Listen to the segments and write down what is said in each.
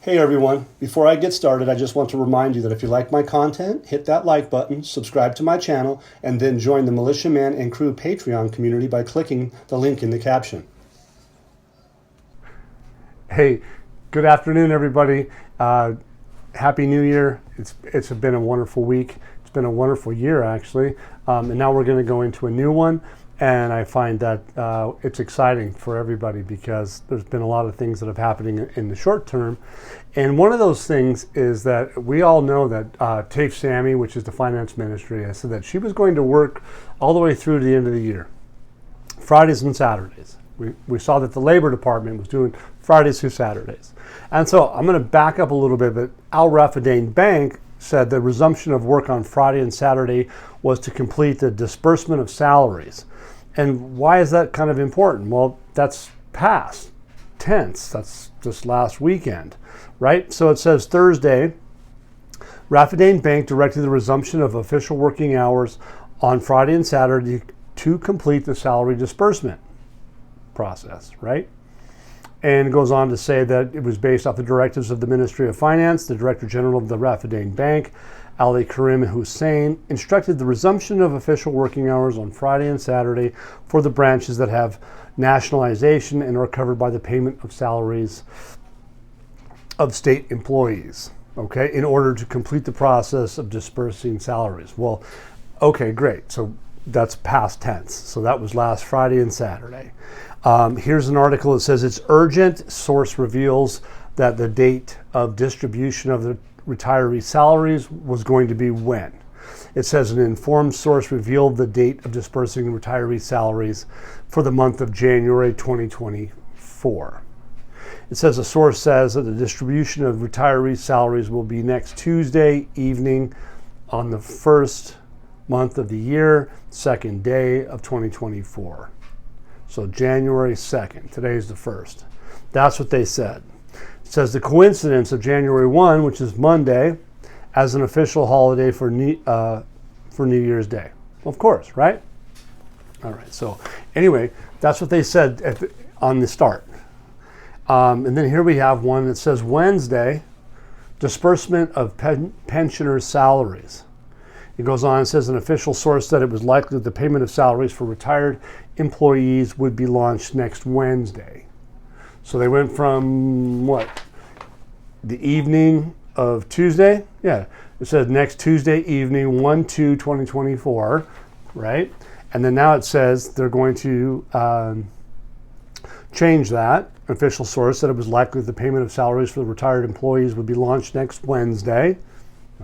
Hey everyone, before I get started, I just want to remind you that if you like my content, hit that like button, subscribe to my channel, and then join the Militia Man and Crew Patreon community by clicking the link in the caption. Hey, good afternoon everybody. Happy New Year. It's been a wonderful week. It's been a wonderful year actually. And now we're going to go into a new one. And I find that it's exciting for everybody because there's been a lot of things that have happening in the short term. And one of those things is that we all know that TAFE Sammy, which is the finance ministry, I said that she was going to work all the way through to the end of the year, Fridays and Saturdays. We saw that the Labor Department was doing Fridays through Saturdays. And so I'm going to back up a little bit, but Al Raffidain Bank said the resumption of work on Friday and Saturday was to complete the disbursement of salaries. And why is that kind of important? Well, that's past tense. That's just last weekend, right? So it says Thursday, Raffidain Bank directed the resumption of official working hours on Friday and Saturday to complete the salary disbursement process, right? And it goes on to say that it was based off the directives of the Ministry of Finance. The Director General of the Raffidain Bank, Ali Karim Hussein, instructed the resumption of official working hours on Friday and Saturday for the branches that have nationalization and are covered by the payment of salaries of state employees, okay, in order to complete the process of dispersing salaries. Well, okay, great. So that's past tense. So that was last Friday and Saturday. Here's an article that says it's urgent. Source reveals that the date of distribution of the retiree salaries was going to be when. It says an informed source revealed the date of dispersing retiree salaries for the month of January 2024. It says a source says that the distribution of retiree salaries will be next Tuesday evening on the first month of the year, second day of 2024. So January 2nd, today's the 1st. That's what they said. It says the coincidence of January 1, which is Monday, as an official holiday for New Year's Day. Well, of course, right? All right, so anyway, that's what they said on the start. And then here we have one that says Wednesday, disbursement of pensioners' salaries. It goes on and says an official source said it was likely that the payment of salaries for retired employees would be launched next Wednesday. So they went from what? The evening of Tuesday? Yeah, it says next Tuesday evening, 1/2/2024, right? And then now it says they're going to change that. An official source said it was likely that the payment of salaries for the retired employees would be launched next Wednesday.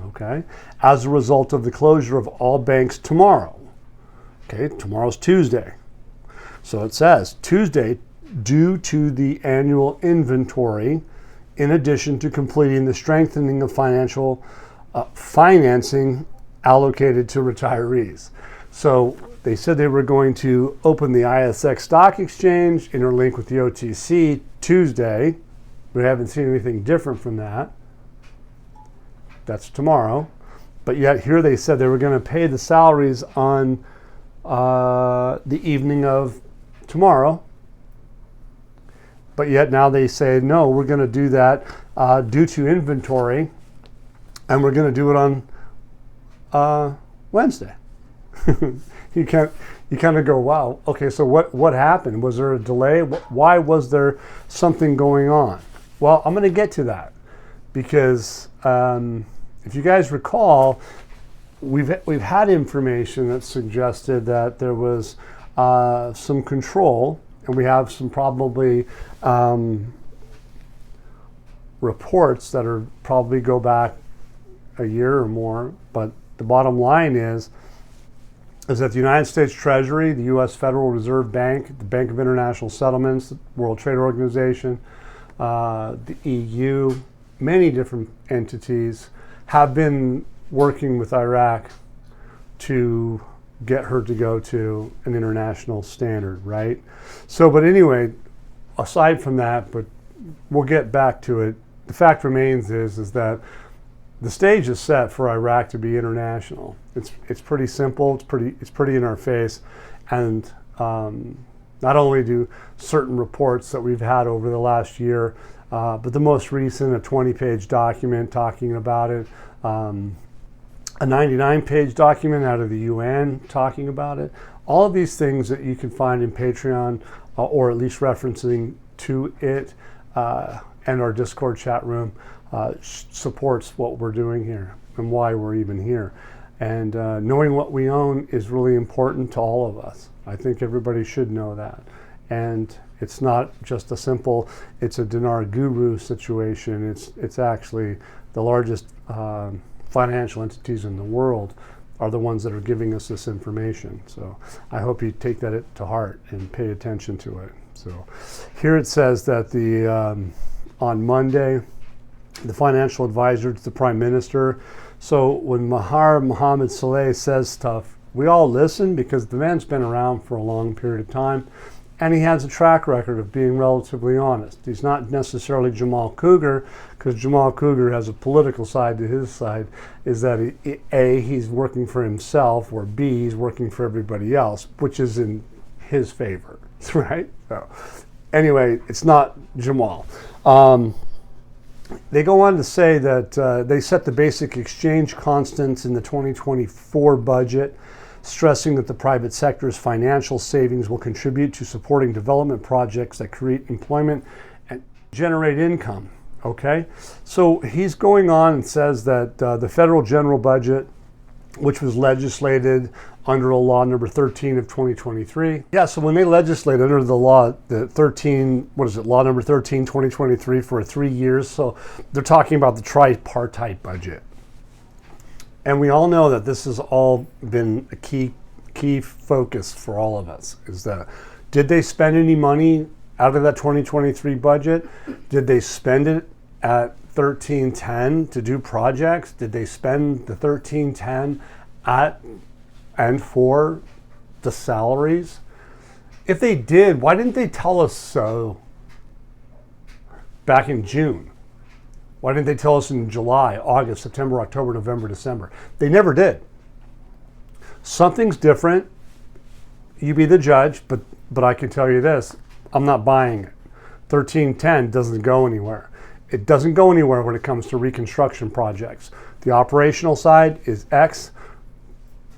Okay, as a result of the closure of all banks tomorrow. Okay, tomorrow's Tuesday. So it says Tuesday, due to the annual inventory, in addition to completing the strengthening of financing allocated to retirees. So they said they were going to open the ISX stock exchange, interlink with the OTC Tuesday. We haven't seen anything different from that. That's tomorrow. But yet here they said they were going to pay the salaries on the evening of tomorrow. But yet now they say, no, we're going to do that due to inventory, and we're going to do it on Wednesday. You kind of go, wow, okay, so what happened? Was there a delay? Why was there something going on? Well, I'm going to get to that because if you guys recall, we've had information that suggested that there was some control, and we have some probably reports that are probably go back a year or more. But the bottom line is that the United States Treasury, the U.S. Federal Reserve Bank, the Bank of International Settlements, the World Trade Organization, the EU, many different entities have been working with Iraq to get her to go to an international standard, right? So, but anyway, aside from that, but we'll get back to it. The fact remains is that the stage is set for Iraq to be international. It's pretty simple. It's pretty in our face, and not only do certain reports that we've had over the last year But the most recent, a 20-page document talking about it, a 99-page document out of the UN talking about it. All of these things that you can find in Patreon, or at least referencing to it, and our Discord chat room supports what we're doing here and why we're even here. And knowing what we own is really important to all of us. I think everybody should know that. And it's not just a simple, it's a Dinar guru situation. It's actually the largest financial entities in the world are the ones that are giving us this information. So I hope you take that to heart and pay attention to it. So here it says that on Monday, the financial advisor to the Prime Minister. So when Maher Mohammed Saleh says stuff, we all listen because the man's been around for a long period of time. And he has a track record of being relatively honest. He's not necessarily Jamal Cougar, because Jamal Cougar has a political side to his side, is that A, he's working for himself, or B, he's working for everybody else, which is in his favor, right? So anyway, it's not Jamal. They go on to say that they set the basic exchange constants in the 2024 budget, stressing that the private sector's financial savings will contribute to supporting development projects that create employment and generate income. Okay, so he's going on and says that the federal general budget, which was legislated under a law number 13 of 2023. Yeah, so when they legislated under the law, law number 13, 2023 for 3 years, so they're talking about the tripartite budget. And we all know that this has all been a key focus for all of us, is that did they spend any money out of that 2023 budget? Did they spend it at 1310 to do projects? Did they spend the 1310 at and for the salaries? If they did, why didn't they tell us so back in June? Why didn't they tell us in July, August, September, October, November, December? They never did. Something's different. You be the judge, but I can tell you this, I'm not buying it. 1310 doesn't go anywhere. It doesn't go anywhere when it comes to reconstruction projects. The operational side is X.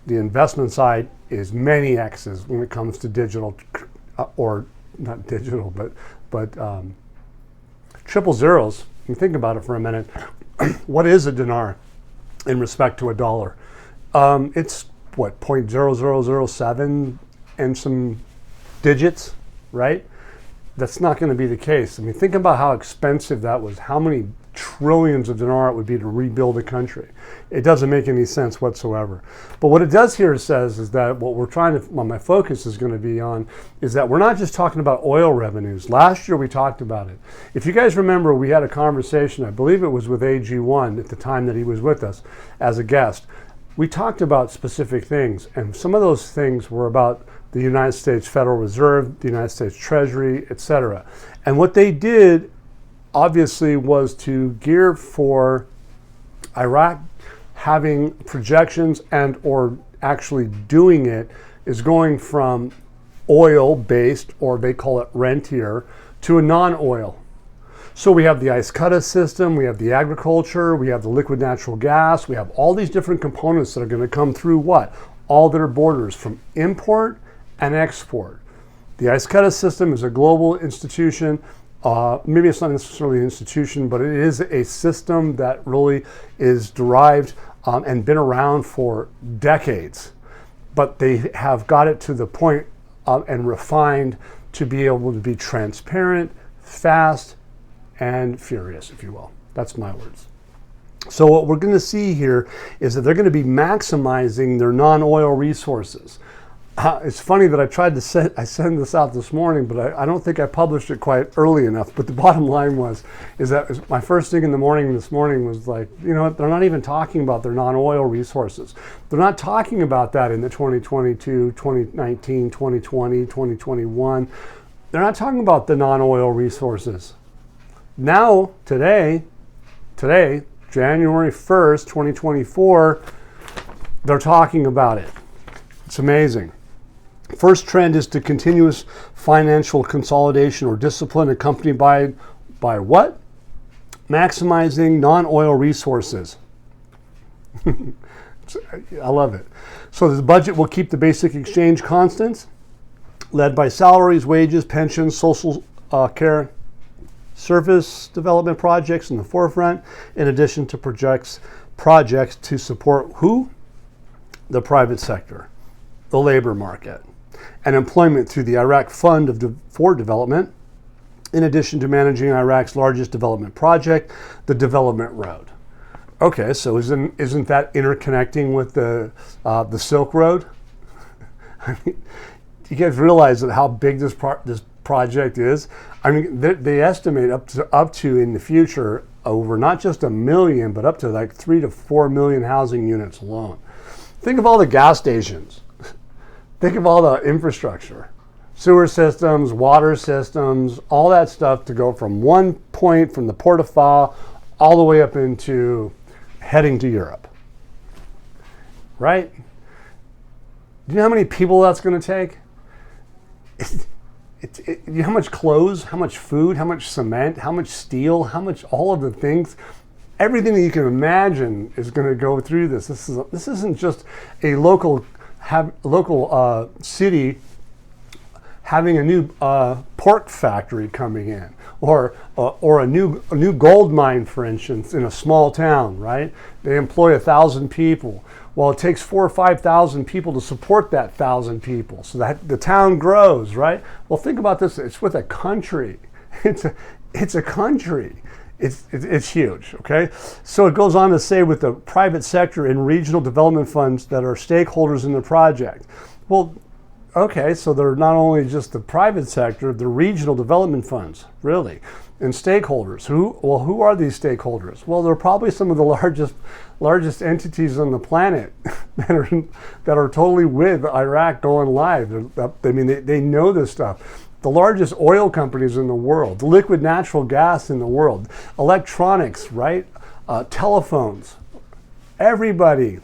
The investment side is many X's when it comes to digital, or not digital, but triple zeros. You think about it for a minute. What is a dinar in respect to a dollar? It's what, 0.0007 and some digits, right? That's not going to be the case. I mean, think about how expensive that was, how many trillions of dinar it would be to rebuild a country. It doesn't make any sense whatsoever. But what it does here says is that what we're trying to, my focus is going to be on, is that we're not just talking about oil revenues. Last year we talked about it. If you guys remember, we had a conversation, I believe it was with AG1 at the time that he was with us as a guest. We talked about specific things, and some of those things were about the United States Federal Reserve, the United States Treasury, etc. And what they did obviously was to gear for Iraq having projections and or actually doing it is going from oil-based, or they call it rentier, to a non-oil. So we have the ice cutter system, we have the agriculture, we have the liquid natural gas, we have all these different components that are going to come through what? All their borders from import and export. The ice cutter system is a global institution. Maybe it's not necessarily an institution, but it is a system that really is derived and been around for decades. But they have got it to the point and refined to be able to be transparent, fast, and furious, if you will. That's my words. So what we're going to see here is that they're going to be maximizing their non-oil resources. It's funny that I sent this out this morning, but I don't think I published it quite early enough. But the bottom line is that my first thing in the morning this morning was like, you know what, they're not even talking about their non-oil resources. They're not talking about that in the 2022, 2019, 2020, 2021. They're not talking about the non-oil resources. Now, today, January 1st, 2024, they're talking about it. It's amazing. First trend is to continuous financial consolidation or discipline accompanied by by what? Maximizing non-oil resources. I love it. So the budget will keep the basic exchange constant, led by salaries, wages, pensions, social care, service development projects in the forefront, in addition to projects to support who? The private sector, the labor market, and employment through the Iraq Fund for Development, in addition to managing Iraq's largest development project, the Development Road. Okay, so isn't that interconnecting with the Silk Road? I mean, you guys realize that how big this project is? I mean, they estimate up to in the future over not just 1 million, but up to like 3 to 4 million housing units alone. Think of all the gas stations. Think of all the infrastructure, sewer systems, water systems, all that stuff to go from one point from the Port of Fa all the way up into heading to Europe. Right? Do you know how many people that's going to take? You know how much clothes, how much food, how much cement, how much steel, how much all of the things, everything that you can imagine is going to go through this. This isn't just a local city having a new pork factory coming in, or a new gold mine, for instance, in a small town, right? They employ 1,000 people. Well, it takes 4,000 or 5,000 people to support that 1,000 people, so that the town grows, right? Well, think about this. It's with a country. It's a country. It's huge, okay? So it goes on to say with the private sector and regional development funds that are stakeholders in the project. Well, okay, so they're not only just the private sector, the regional development funds, really, and stakeholders. Who are these stakeholders? Well, they're probably some of the largest entities on the planet that are totally with Iraq going live. I mean, they know this stuff. The largest oil companies in the world, the liquid natural gas in the world, electronics, right? Telephones, everybody.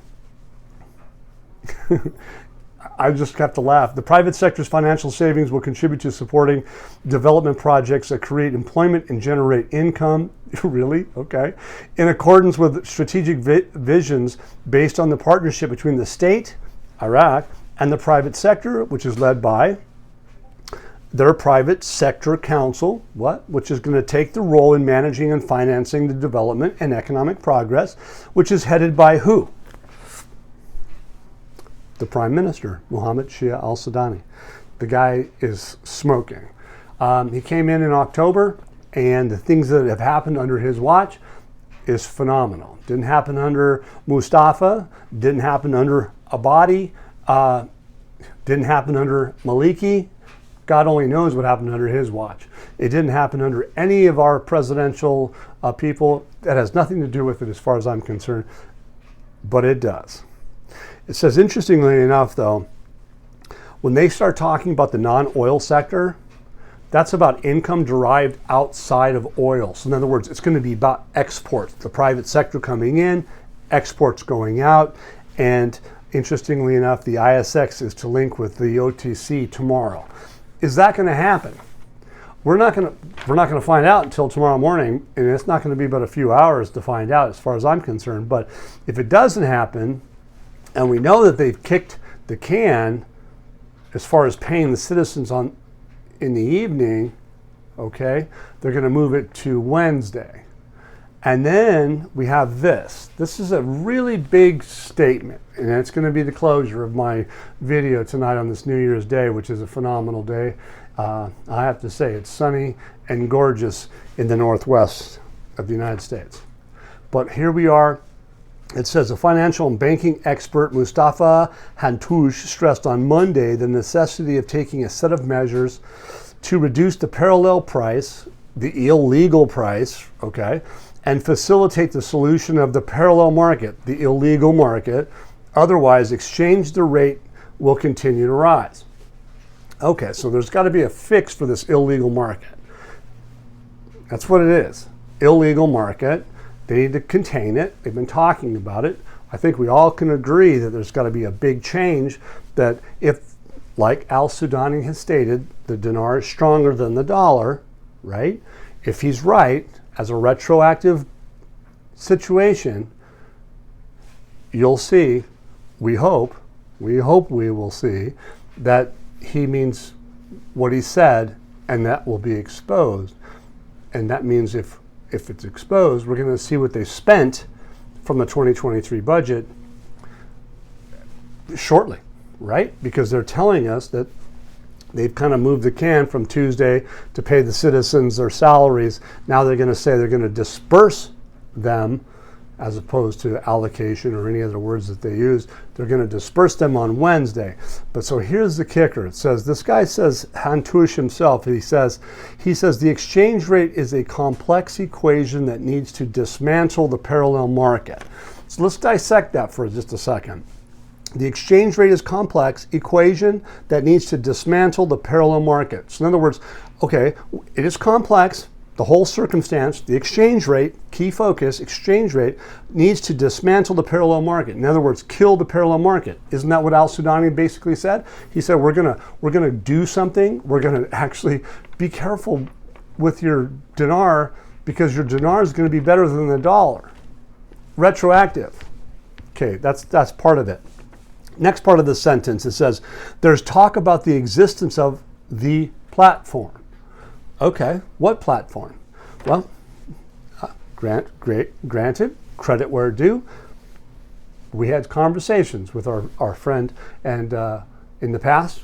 I just have to laugh. The private sector's financial savings will contribute to supporting development projects that create employment and generate income. Really? Okay. In accordance with strategic visions based on the partnership between the state, Iraq, and the private sector, which is led by their private sector council, which is going to take the role in managing and financing the development and economic progress, which is headed by who? The Prime Minister, Mohammed Shia al-Sudani. The guy is smoking. He came in October, and the things that have happened under his watch is phenomenal. Didn't happen under Mustafa, didn't happen under Abadi, didn't happen under Maliki. God only knows what happened under his watch. It didn't happen under any of our presidential people. That has nothing to do with it as far as I'm concerned, but it does. It says, interestingly enough, though, when they start talking about the non-oil sector, that's about income derived outside of oil. So in other words, it's going to be about exports, the private sector coming in, exports going out, and interestingly enough, the ISX is to link with the OTC tomorrow. Is that going to happen? We're not going to find out until tomorrow morning, and it's not going to be but a few hours to find out as far as I'm concerned. But if it doesn't happen, and we know that they've kicked the can as far as paying the citizens in the evening, okay, they're going to move it to Wednesday. And then we have this. This is a really big statement, and it's going to be the closure of my video tonight on this New Year's Day, which is a phenomenal day. I have to say, it's sunny and gorgeous in the northwest of the United States. But here we are. It says a financial and banking expert, Mustafa Hantoush, stressed on Monday the necessity of taking a set of measures to reduce the parallel price, the illegal price, okay, and facilitate the solution of the parallel market, the illegal market. Otherwise, exchange the rate will continue to rise. Okay, so there's got to be a fix for this illegal market. That's what it is, illegal market. They need to contain it. They've been talking about it. I think we all can agree that there's got to be a big change, that if, like al-Sudani has stated, the dinar is stronger than the dollar, right? if he's right, as a retroactive situation, you'll see, we hope we will see that he means what he said, and that will be exposed. And that means if it's exposed, we're going to see what they spent from the 2023 budget shortly, right? Because they're telling us that they've kind of moved the can from Tuesday to pay the citizens their salaries. Now they're going to say they're going to disperse them, as opposed to allocation or any other words that they use. They're going to disperse them on Wednesday. But so here's the kicker. It says, this guy says, Hantush himself, he says the exchange rate is a complex equation that needs to dismantle the parallel market. So let's dissect that for just a second. The exchange rate is a complex equation that needs to dismantle the parallel market. So in other words, okay, it is complex. The whole circumstance, the exchange rate, key focus, exchange rate, needs to dismantle the parallel market. In other words, kill the parallel market. Isn't that what al-Sudani basically said? He said, we're gonna do something. We're gonna actually be careful with your dinar, because your dinar is gonna be better than the dollar. Retroactive. Okay, that's part of it. Next part of the sentence, it says, there's talk about the existence of the platform. Okay, what platform? Well, granted, credit where due. We had conversations with our friend, and in the past,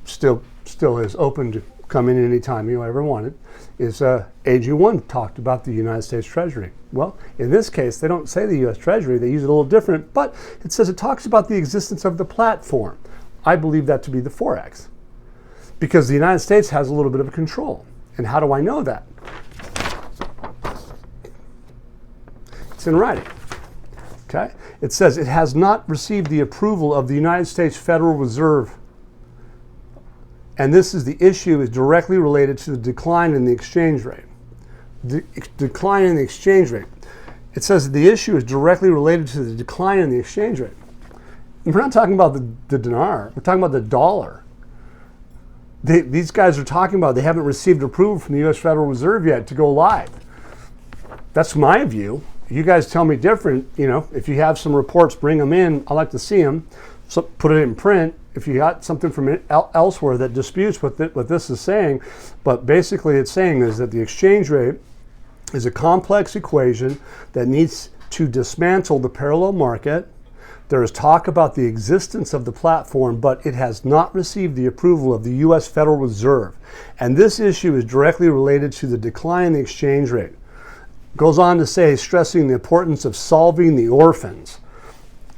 still is open to come in anytime you ever wanted, is AG1 talked about the United States Treasury. Well, in this case, they don't say the U.S. Treasury, they use it a little different, but it says it talks about the existence of the platform. I believe that to be the Forex, because the United States has a little bit of control. And how do I know that? It's in writing. Okay? It says it has not received the approval of the United States Federal Reserve. And this is the issue is directly related to the decline in the exchange rate. The decline in the exchange rate. It says the issue is directly related to the decline in the exchange rate. And we're not talking about the dinar. We're talking about the dollar. These guys are talking about they haven't received approval from the U.S. Federal Reserve yet to go live. That's my view. You guys tell me different. You know, if you have some reports, bring them in. I like to see them. So put it in print. If you got something from elsewhere that disputes what this is saying, but basically it's saying is that the exchange rate is a complex equation that needs to dismantle the parallel market. There is talk about the existence of the platform, but it has not received the approval of the U.S. Federal Reserve. And this issue is directly related to the decline in the exchange rate. Goes on to say, stressing the importance of solving the orphans.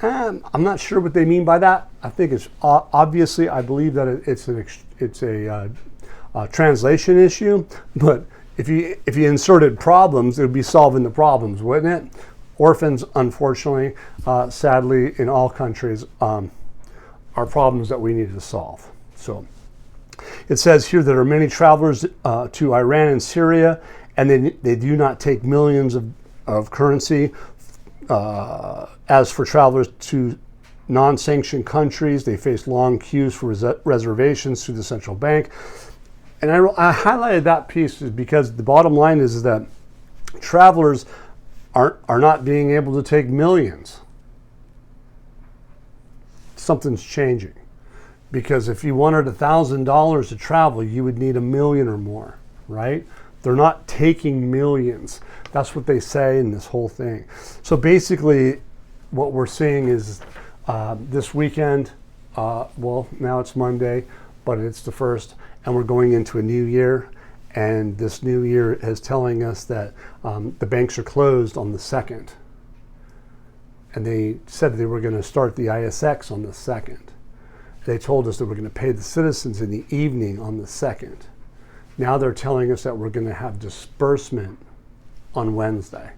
I'm not sure what they mean by that. I think it's obviously, I believe that it's a translation issue, but if you inserted problems, it would be solving the problems, wouldn't it? Orphans, unfortunately, sadly, in all countries, are problems that we need to solve. So it says here that there are many travelers to Iran and Syria, and they do not take millions of currency. As for travelers to non-sanctioned countries, they face long queues for reservations through the central bank. And I highlighted that piece because the bottom line is that travelers are not being able to take millions. Something's changing. Because if you wanted $1,000 to travel, you would need $1 million or more, right? They're not taking millions. That's what they say in this whole thing. So basically, what we're seeing is this weekend, well, now it's Monday, but it's the 1st, and we're going into a new year. And this new year is telling us that the banks are closed on the 2nd. And they said they were going to start the ISX on the 2nd. They told us that we're going to pay the citizens in the evening on the 2nd. Now they're telling us that we're going to have disbursement on Wednesday.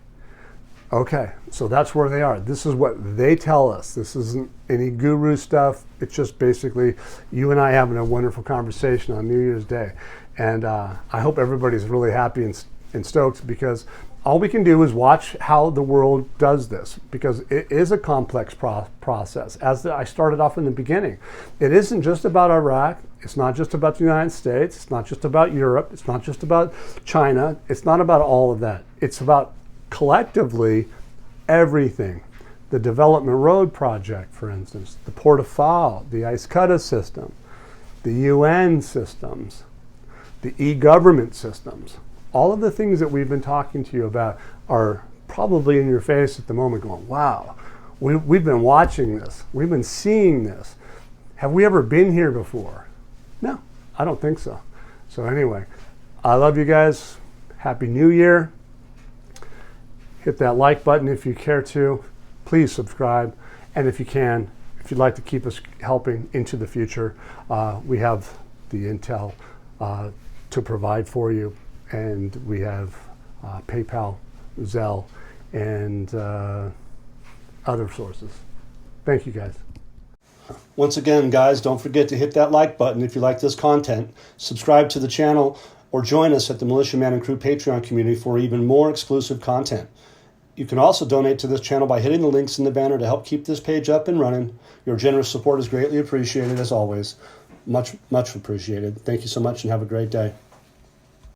Okay, so that's where they are. This is what they tell us. This isn't any guru stuff. It's just basically you and I having a wonderful conversation on New Year's Day. And I hope everybody's really happy and and stoked because all we can do is watch how the world does this, because it is a complex process. I started off in the beginning, it isn't just about Iraq. It's not just about the United States. It's not just about Europe. It's not just about China. It's not about all of that. It's about collectively everything. The Development Road Project, for instance, the Port of Foul, the Ice-Cutta system, the UN systems, the e-government systems. All of the things that we've been talking to you about are probably in your face at the moment going, wow, we've been watching this. We've been seeing this. Have we ever been here before? No, I don't think so. So anyway, I love you guys. Happy New Year. Hit that like button if you care to. Please subscribe. And if you can, if you'd like to keep us helping into the future, we have the intel to provide for you. And we have PayPal, Zelle, and other sources. Thank you, guys. Once again, guys, don't forget to hit that like button if you like this content. Subscribe to the channel or join us at the Militia Man and Crew Patreon community for even more exclusive content. You can also donate to this channel by hitting the links in the banner to help keep this page up and running. Your generous support is greatly appreciated, as always. Much, much appreciated. Thank you so much and have a great day.